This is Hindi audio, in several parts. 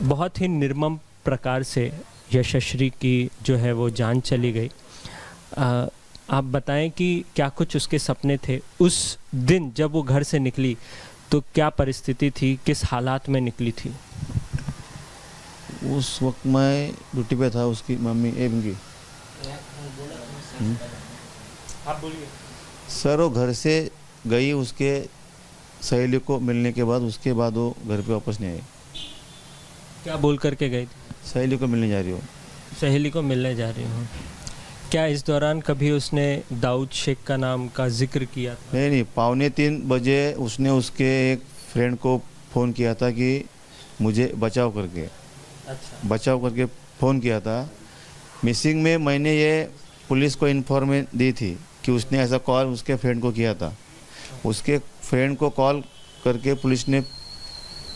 बहुत ही निर्मम प्रकार से यशस्वी की जो है वो जान चली गई। आप बताएं कि क्या कुछ उसके सपने थे उस दिन जब वो घर से निकली, तो क्या परिस्थिति थी, किस हालात में निकली थी? उस वक्त मैं ड्यूटी पे था, उसकी मम्मी एवं की। आप बोलिए सर, वो घर से गई उसके सहेली को मिलने के बाद, उसके बाद वो घर पे वापस नहीं आई। क्या बोल करके गई थी? सहेली को मिलने जा रही हो। सहेली को मिलने जा रही हूँ। क्या इस दौरान कभी उसने दाऊद शेख का नाम का जिक्र किया था? नहीं, 2:45 बजे उसने उसके एक फ्रेंड को फ़ोन किया था कि मुझे बचाव करके। अच्छा। बचाव करके फ़ोन किया था। मिसिंग में मैंने ये पुलिस को इन्फॉर्मेशन दी थी कि उसने ऐसा कॉल उसके फ्रेंड को किया था। उसके फ्रेंड को कॉल करके पुलिस ने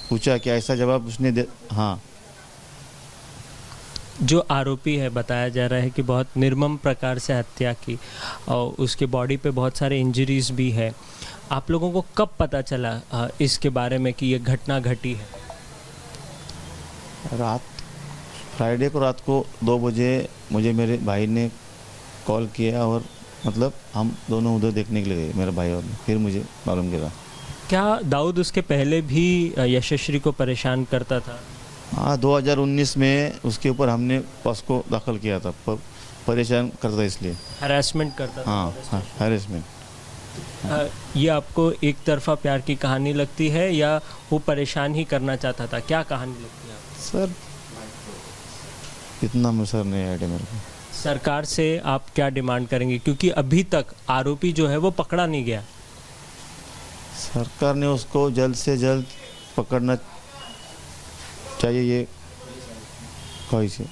पूछा कि ऐसा जवाब उसने दे। हाँ, जो आरोपी है, बताया जा रहा है कि बहुत निर्मम प्रकार से हत्या की और उसके बॉडी पे बहुत सारे इंजरीज भी है। आप लोगों को कब पता चला इसके बारे में कि ये घटना घटी है? फ्राइडे को रात को 2 बजे मुझे मेरे भाई ने कॉल किया और मतलब हम दोनों उधर देखने के लिए गए, मेरा भाई और मैं। फिर मुझे मालूम चला। क्या दाऊद उसके पहले भी यशस्वी को परेशान करता था? हाँ, 2019 में उसके ऊपर हमने पॉस्को दाखिल किया था, परेशान करता था इसलिए। हरासमेंट करता था? हाँ, हैरेसमेंट। ये आपको एक तरफा प्यार की कहानी लगती है या वो परेशान ही करना चाहता था? क्या कहानी लगती है आपको? सर, इतना मुझे नहीं आइडिया मेरे को। सरकार से आप क्या डिमांड करेंगे, क्योंकि अभी तक आरोपी जो है वो पकड़ा नहीं गया? सरकार ने उसको जल्द से जल्द पकड़ना चाहिए, ये ख्वाहिश है।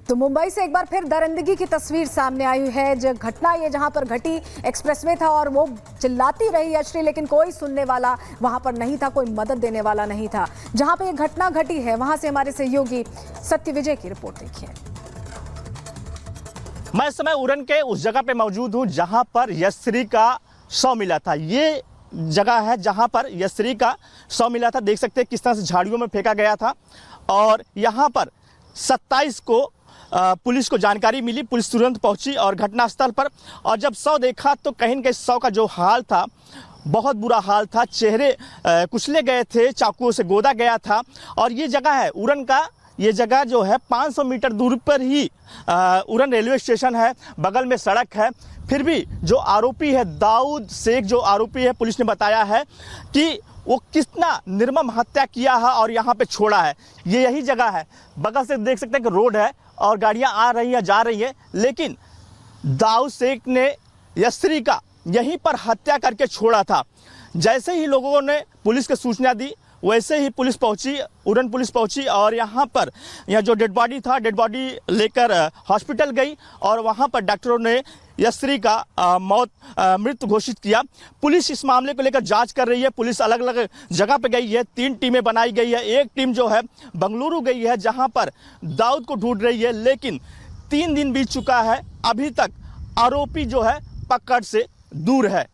तो मुंबई से एक बार फिर दरिंदगी की तस्वीर सामने आई है। जो घटना ये जहां पर घटी एक्सप्रेस में था और वो चिल्लाती रही यशस्वी, लेकिन कोई सुनने वाला वहां पर नहीं था, कोई मदद देने वाला नहीं था। जहां पे ये घटना घटी है वहां से हमारे सहयोगी सत्य विजय की रिपोर्ट देखिए। मैं इस समय उरन के उस जगह पे मौजूद हूं जहां पर यशस्वी का शव मिला था। ये जगह है जहां पर यशस्वी का शव मिला था। देख सकते हैं किस तरह से झाड़ियों में फेंका गया था और यहाँ पर 27 को पुलिस को जानकारी मिली। पुलिस तुरंत पहुंची और घटनास्थल पर, और जब शव देखा तो कहीं न कहीं शव का जो हाल था बहुत बुरा हाल था। चेहरे कुचले गए थे, चाकुओं से गोदा गया था। और ये जगह है उरन का, ये जगह जो है 500 मीटर दूर पर ही उरन रेलवे स्टेशन है, बगल में सड़क है। फिर भी जो आरोपी है दाऊद शेख, जो आरोपी है, पुलिस ने बताया है कि वो कितना निर्मम हत्या किया है और यहाँ पे छोड़ा है। ये यही जगह है, बगल से देख सकते हैं कि रोड है और गाड़ियाँ आ रही हैं जा रही हैं, लेकिन दाऊद शेख ने यशस्वी का यहीं पर हत्या करके छोड़ा था। जैसे ही लोगों ने पुलिस को सूचना दी वैसे ही पुलिस पहुंची, उरन पुलिस पहुंची और यहाँ पर जो डेड बॉडी था, डेड बॉडी लेकर हॉस्पिटल गई और वहाँ पर डॉक्टरों ने यशस्वी का मृत घोषित किया। पुलिस इस मामले को लेकर जांच कर रही है। पुलिस अलग अलग जगह पे गई है, 3 टीमें बनाई गई है। एक टीम जो है बंगलुरु गई है जहां पर दाऊद को ढूंढ रही है, लेकिन 3 दिन बीत चुका है, अभी तक आरोपी जो है पकड़ से दूर है।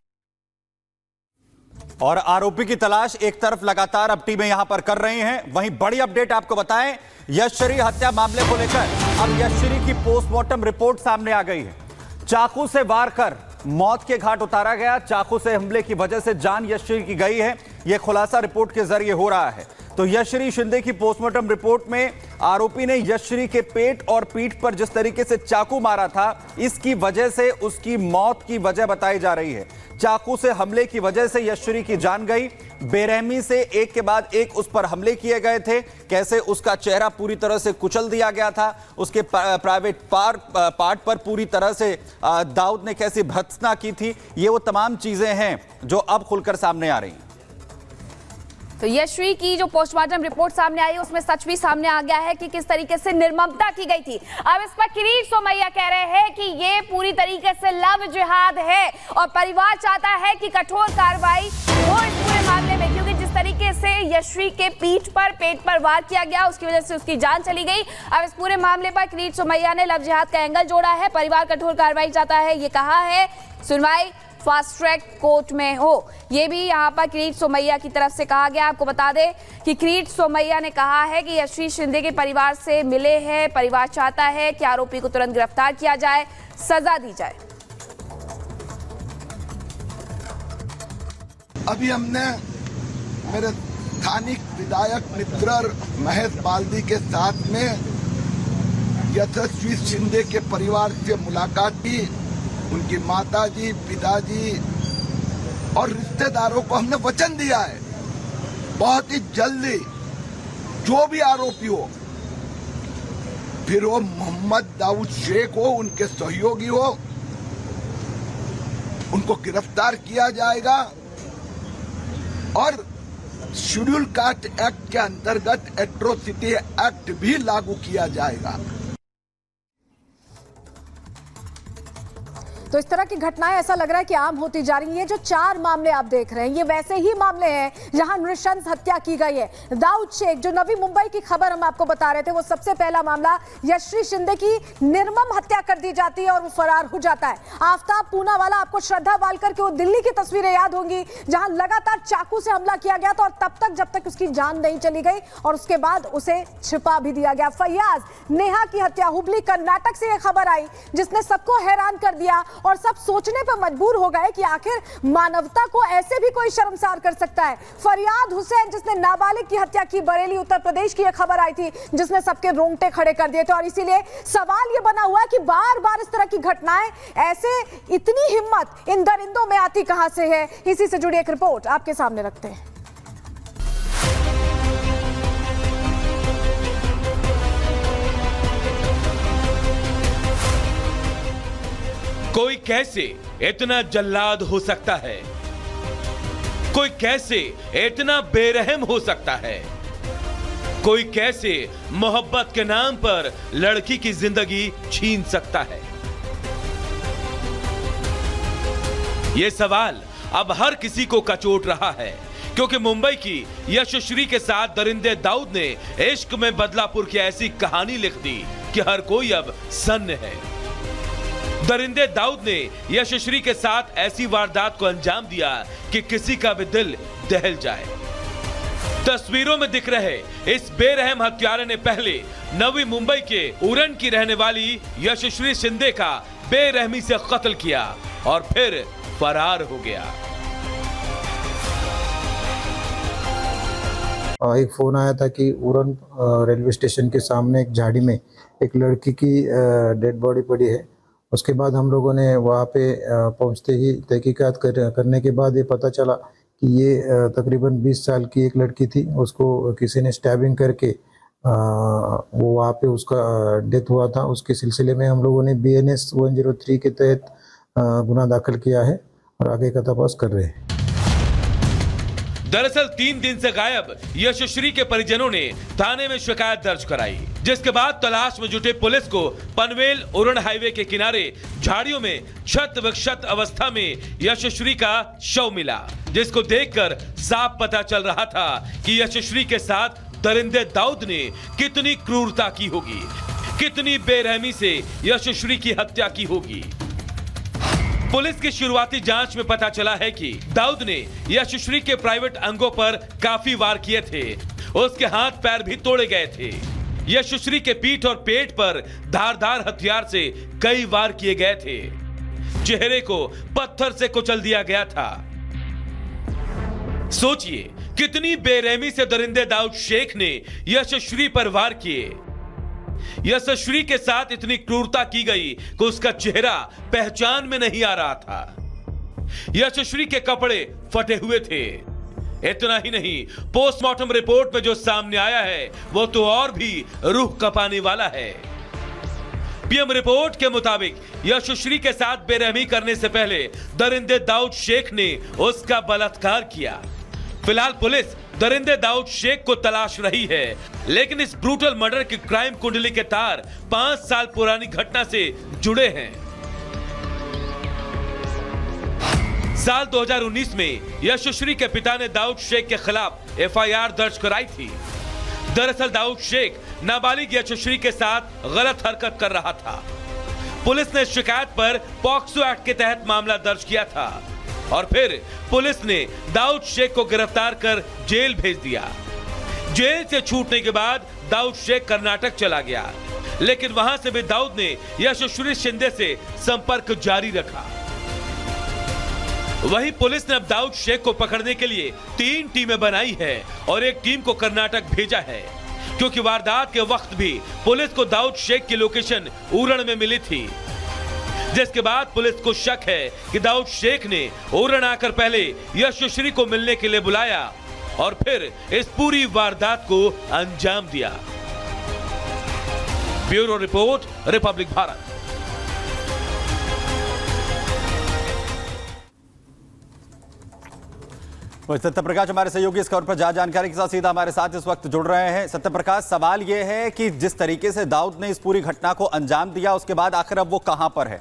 और आरोपी की तलाश एक तरफ लगातार अब टीमें यहां पर कर रही हैं, वहीं बड़ी अपडेट आपको बताएं यशस्वी हत्या मामले को लेकर अब यशस्वी की पोस्टमार्टम रिपोर्ट सामने आ गई है। चाकू से वार कर मौत के घाट उतारा गया, चाकू से हमले की वजह से जान यशस्वी की गई है, यह खुलासा रिपोर्ट के जरिए हो रहा है। तो यशस्वी शिंदे की पोस्टमार्टम रिपोर्ट में आरोपी ने यशस्वी के पेट और पीठ पर जिस तरीके से चाकू मारा था, इसकी वजह से उसकी मौत की वजह बताई जा रही है। चाकू से हमले की वजह से यशस्वी की जान गई। बेरहमी से एक के बाद एक उस पर हमले किए गए थे, कैसे उसका चेहरा पूरी तरह से कुचल दिया गया था, उसके प्राइवेट पार्ट पर पूरी तरह से दाऊद ने कैसी भर्त्सना की थी, ये वो तमाम चीजें हैं जो अब खुलकर सामने आ रही हैं। तो यशस्वी की जो पोस्टमार्टम रिपोर्ट सामने आई उसमें सच भी सामने आ गया है कि किस तरीके से निर्ममता की गई थी। अब इस पर किरीट सोमैया कह रहे हैं कि ये पूरी तरीके से लव जिहाद है और परिवार चाहता है कि कठोर कार्रवाई हो इस पूरे मामले में, क्योंकि जिस तरीके से यशस्वी के पीठ पर पेट पर वार किया गया उसकी वजह से उसकी जान चली गई। अब इस पूरे मामले पर किरीट सोमैया ने लव जिहाद का एंगल जोड़ा है, परिवार कठोर कार्रवाई चाहता है, ये कहा है। सुनवाई फास्ट ट्रैक कोर्ट में हो। ये भी यहाँ पर किरीट सोमैया की तरफ से कहा गया। आपको बता दें कि किरीट सोमैया ने कहा है कि यशश्री शिंदे के परिवार से मिले हैं, परिवार चाहता है कि आरोपी को तुरंत गिरफ्तार किया जाए, सजा दी जाए। अभी हमने मेरे स्थानिक विधायक मित्र महेश बाल्दी के साथ में यशस्वी शिंदे के परिवार से मुलाकात की। उनकी माताजी, पिताजी और रिश्तेदारों को हमने वचन दिया है बहुत ही जल्दी जो भी आरोपी हो, फिर वो मोहम्मद दाऊद शेख हो, उनके सहयोगी हो, उनको गिरफ्तार किया जाएगा और शेड्यूल कास्ट एक्ट के अंतर्गत एट्रोसिटी एक्ट भी लागू किया जाएगा। तो इस तरह की घटनाएं ऐसा लग रहा है कि आम होती जा रही हैं। ये जो 4 मामले आप देख रहे हैं, ये वैसे ही मामले हैं जहां नृशंस हत्या की गई है। दाऊद शेख, जो नवी मुंबई की खबर हम आपको बता रहे थे, वो सबसे पहला मामला। यशश्री शिंदे की निर्मम हत्या कर दी जाती है और वो फरार हो जाता है। आफ्ताब पूनावाला, आपको श्रद्धा वालकर की वो दिल्ली की तस्वीरें याद होंगी जहां लगातार चाकू से हमला किया गया था और तब तक जब तक उसकी जान नहीं चली गई और उसके बाद उसे छिपा भी दिया गया। फैयाज, नेहा की हत्या, हुबली कर्नाटक से यह खबर आई जिसने सबको हैरान कर दिया और सब सोचने पर मजबूर हो गए कि आखिर मानवता को ऐसे भी कोई शर्मसार कर सकता है। फरियाद हुसैन, जिसने नाबालिग की हत्या की, बरेली उत्तर प्रदेश की यह खबर आई थी जिसने सबके रोंगटे खड़े कर दिए थे। और इसीलिए सवाल यह बना हुआ है कि बार बार इस तरह की घटनाएं, ऐसे इतनी हिम्मत इन दरिंदों में आती कहां से है। इसी से जुड़ी एक रिपोर्ट आपके सामने रखते हैं। कोई कैसे इतना जल्लाद हो सकता है? कोई कैसे इतना बेरहम हो सकता है? कोई कैसे मोहब्बत के नाम पर लड़की की जिंदगी छीन सकता है? यह सवाल अब हर किसी को कचोट रहा है, क्योंकि मुंबई की यशश्री के साथ दरिंदे दाऊद ने इश्क में बदलापुर की ऐसी कहानी लिख दी कि हर कोई अब सन्न है। दरिंदे दाऊद ने यशश्री के साथ ऐसी वारदात को अंजाम दिया कि किसी का भी दिल दहल जाए। तस्वीरों में दिख रहे इस बेरहम हत्यारे ने पहले नवी मुंबई के उरण की रहने वाली यशश्री शिंदे का बेरहमी से कत्ल किया और फिर फरार हो गया। एक फोन आया था कि उरण रेलवे स्टेशन के सामने एक झाड़ी में एक लड़की की डेड बॉडी पड़ी है। उसके बाद हम लोगों ने वहाँ पे पहुँचते ही तहकीकात करने के बाद ये पता चला कि ये तकरीबन 20 साल की एक लड़की थी। उसको किसी ने स्टैबिंग करके वो वहाँ पे उसका डेथ हुआ था। उसके सिलसिले में हम लोगों ने BNS 103 के तहत गुनाह दाखिल किया है और आगे का तपास कर रहे हैं। दरअसल 3 दिन से गायब यशश्री के परिजनों ने थाने में शिकायत दर्ज कराई, जिसके बाद तलाश में जुटे पुलिस को पनवेल उरण हाईवे के किनारे झाड़ियों में क्षत विक्षत अवस्था में यशश्री का शव मिला, जिसको देखकर साफ पता चल रहा था कि यशश्री के साथ दरिंदे दाऊद ने कितनी क्रूरता की होगी, कितनी बेरहमी से यशश्री की हत्या की होगी। पुलिस की शुरुआती जांच में पता चला है कि दाऊद ने यशश्री के प्राइवेट अंगों पर काफी वार किए थे। उसके हाथ पैर भी तोड़े गए थे। यशश्री के पीठ और पेट पर धारदार हथियार से कई वार किए गए थे। चेहरे को पत्थर से कुचल दिया गया था। सोचिए कितनी बेरहमी से दरिंदे दाऊद शेख ने यशश्री पर वार किए। यशश्री के साथ इतनी क्रूरता की गई कि उसका चेहरा पहचान में नहीं आ रहा था। यशश्री के कपड़े फटे हुए थे। इतना ही नहीं, पोस्टमार्टम रिपोर्ट में जो सामने आया है वो तो और भी रूह कपाने वाला है। पीएम रिपोर्ट के मुताबिक यशश्री के साथ बेरहमी करने से पहले दरिंदे दाऊद शेख ने उसका बलात्कार किया। फिलहाल पुलिस दरिंदे दाऊद शेख को तलाश रही है, लेकिन इस ब्रूटल मर्डर की क्राइम कुंडली के तार 5 साल पुरानी घटना से जुड़े हैं। साल 2019 में यशश्री के पिता ने दाऊद शेख के खिलाफ FIR दर्ज कराई थी। दरअसल दाऊद शेख नाबालिग यशश्री के साथ गलत हरकत कर रहा था। पुलिस ने शिकायत पर पॉक्सो एक्ट के तहत मामला दर्ज किया था। और फिर पुलिस ने दाऊद शेख को गिरफ्तार कर जेल भेज दिया। जेल से छूटने के बाद दाऊद शेख कर्नाटक चला गया, लेकिन वहां से भी दाऊद ने यशस्वी शिंदे से संपर्क जारी रखा। वहीं पुलिस ने अब दाऊद शेख को पकड़ने के लिए 3 टीमें बनाई है और एक टीम को कर्नाटक भेजा है, क्योंकि वारदात के वक्त भी पुलिस को दाऊद शेख की लोकेशन उरण में मिली थी, जिसके बाद पुलिस को शक है कि दाऊद शेख ने उरण आकर पहले यशस्वी को मिलने के लिए बुलाया और फिर इस पूरी वारदात को अंजाम दिया। Bureau report, Republic Bharat. Satyaprakash हमारे सहयोगी इस खबर पर ज्यादा जानकारी के साथ सीधा हमारे साथ इस वक्त जुड़ रहे हैं। सत्यप्रकाश, सवाल यह है कि जिस तरीके से दाऊद ने इस पूरी घटना को अंजाम दिया, उसके बाद आखिर अब वो कहां पर है?